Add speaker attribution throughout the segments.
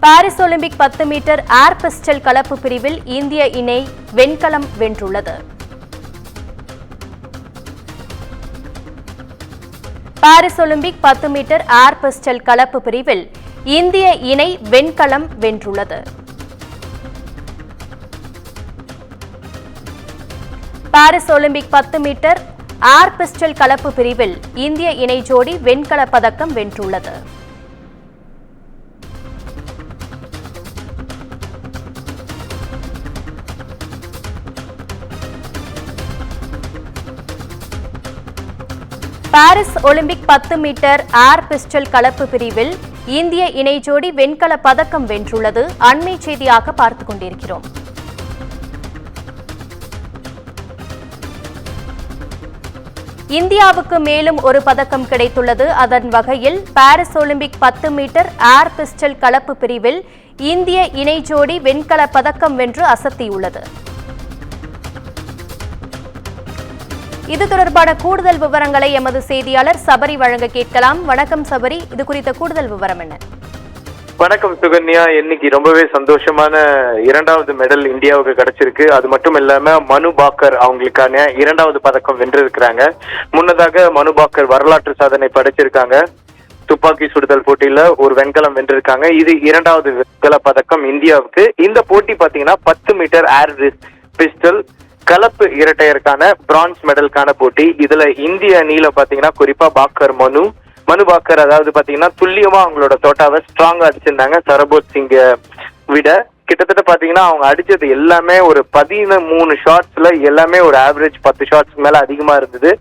Speaker 1: Paris Olympic 10 metre air pistol கலப்பு பிரிவில் இந்திய இணை வெண்கலம் வென்றுள்ளது. Paris Olympic 10 metre air pistol கலப்பு பிரிவில் இந்திய இணை வெண்கலம் வென்றுள்ளது. Paris Olympic 10 metre air pistol கலப்பு பிரிவில் இந்திய இணை ஜோடி வெண்கல பதக்கம் வென்றுள்ளது. Paris Olympic 10 metre air pistol கலப்பு பிரிவில் இந்திய இணை ஜோடி வெண்கல பதக்கம் வென்றுள்ளது. அண்மை செய்தியாக பார்த்துக் கொண்டிருக்கிறோம். இந்தியாவுக்கு மேலும் ஒரு பதக்கம் கிடைத்துள்ளது. அதன் வகையில் Paris Olympic 10 metre air pistol கலப்பு பிரிவில் இந்திய இணை ஜோடி வெண்கல பதக்கம் வென்று அசத்தியுள்ளது. இது தொடர்பான கூடுதல் விவரங்களை எமது செய்தியாளர் சபரி வழங்க கேட்கலாம். வணக்கம் சபரி, இது குறித்த கூடுதல் விவரம் என்ன?
Speaker 2: வணக்கம் சுகன்யா. இன்னைக்கு ரொம்பவே சந்தோஷமான 2வது மெடல் இந்தியாவுக்கு கிடைச்சிருக்கு. அது மட்டும் இல்லாம மனு பாக்கர் அவங்களுக்கான 2வது பதக்கம் வென்றிருக்கிறாங்க. முன்னதாக மனு பாக்கர் வரலாற்று சாதனை படைச்சிருக்காங்க. துப்பாக்கி சுடுதல் போட்டியில ஒரு வெண்கலம் வென்றிருக்காங்க. இது 2வது வெண்கல பதக்கம் இந்தியாவுக்கு. இந்த போட்டி பாத்தீங்கன்னா 10 மீட்டர் ஏர் பிஸ்டல் கலப்பு இரட்டையருக்கான பிரான்ஸ் மெடலுக்கான போட்டி. இதுல இந்திய அணியில பாத்தீங்கன்னா குறிப்பா பாக்கர் மனு பாக்கர் அதாவது பாத்தீங்கன்னா துல்லியமா அவங்களோட தோட்டாவை ஸ்ட்ராங்கா அடிச்சிருந்தாங்க. சரபோத் சிங்க விட கிட்டத்தட்ட பாத்தீங்கன்னா அவங்க அடிச்சது எல்லாமே ஒரு 13 ஷாட்ஸ்ல எல்லாமே ஒரு ஆவரேஜ் 10 ஷாட்ஸ்க்கு மேல அதிகமா இருந்தது.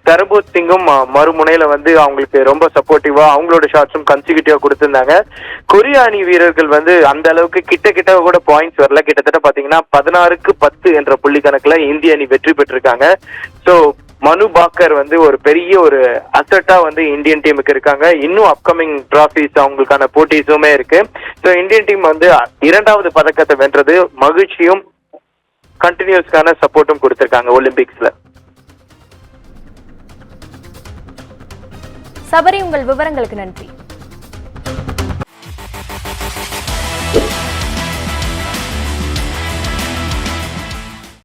Speaker 2: சரபோத் சிங்கும் மறுமுனையில வந்து அவங்களுக்கு ரொம்ப சப்போர்ட்டிவா அவங்களோட ஷாட்ஸும் கன்சிக்யூட்டிவா கொடுத்திருந்தாங்க. கொரியா அணி வீரர்கள் வந்து அந்த அளவுக்கு கிட்ட கூட பாயிண்ட்ஸ் வரல. கிட்டத்தட்ட பாத்தீங்கன்னா 16க்கு 10 என்ற புள்ளி கணக்குல இந்திய அணி வெற்றி பெற்றிருக்காங்க. சோ மனு பாக்கர் வந்து ஒரு பெரிய ஒரு அசட்டா வந்து இந்தியன் டீமுக்கு இருக்காங்க. இன்னும் அப்கமிங் டிராபிஸ் அவங்களுக்கான போட்டிஸுமே இருக்கு. ஸோ இந்தியன் டீம் வந்து 2வது பதக்கத்தை வென்றது மகிழ்ச்சியும் கண்டினியூஸ்க்கான சப்போர்ட்டும் கொடுத்திருக்காங்க ஒலிம்பிக்ஸ்ல.
Speaker 1: சபரி, உங்கள் விவரங்களுக்கு நன்றி.